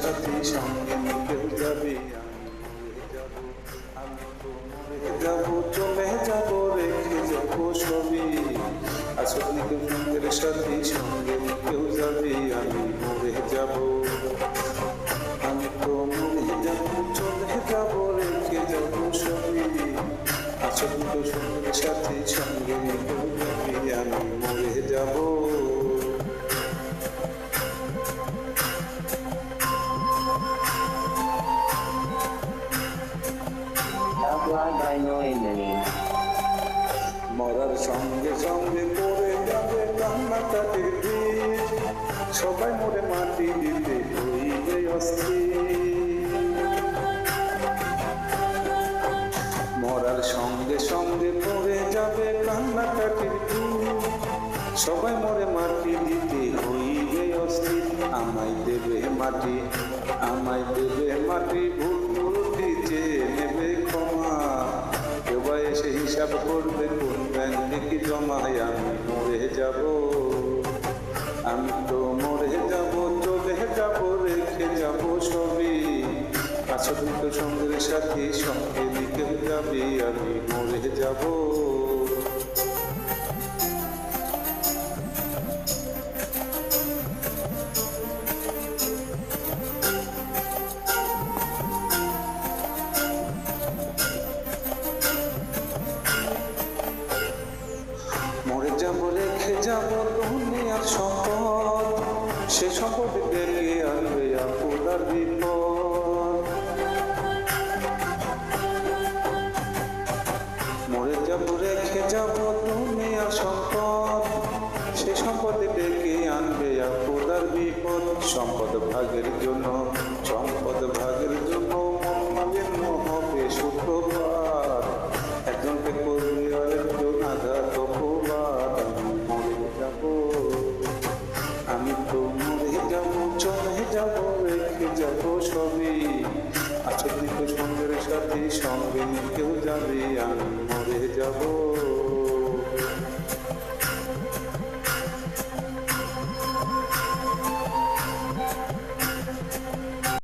সাথী সঙ্গে কেউ যাবে আমি তো মরে যাবো চলে যাবো রেখে যাবো ছবি আসলে কেউ সঙ্গের সাথী সঙ্গে কেউ যাবে আমি মরে যাবো আমি তো মরে যাবো চলে যাবো রেখে যাবো ছবি আসলে কেউ সঙ্গের সাথী সঙ্গে কেউ যাবে আমি মরে যাবো মরার সঙ্গে সঙ্গে পড়ে যাবে কান্নাকাটির বীজ সবাই মরে মাটি দিতে হইবে অস্থির মরার সঙ্গে সঙ্গে পড়ে যাবে কান্নাকাটির বীজ সবাই মরে মাটি দিতে হইবে অস্থির আমায় দেবে মাটি ভুল দিতে নেবে ক্ষমা কেউ এসে হিসাব করবে কোন ব্যাংকে কি জমায় আমি মরে যাব আমি তো মরে যাব চলে যাব রেখে যাব ছবি আসলে তো সঙ্গের সাথী সঙ্গে কেউ যাবে আমি মরে যাব মরে যাব রেখে যাব দুনিয়ার সম্পদ সে সম্পদ ডেকে আনবে আপনার বিপদ মরে যাব রেখে যাব দুনিয়ার সম্পদ সে সম্পদ ডেকে আনবে আপনার বিপদ সম্পদ ভাগের জন্য মালিন্য হবে শুক্রবার একজনকে করবে আরেকজন আঘাত আমি তো মরে যাব চলে যাব রেখে যাব ছবি আসলে তো সঙ্গের সাথী সঙ্গে কেউ যাবে আমি মরে যাব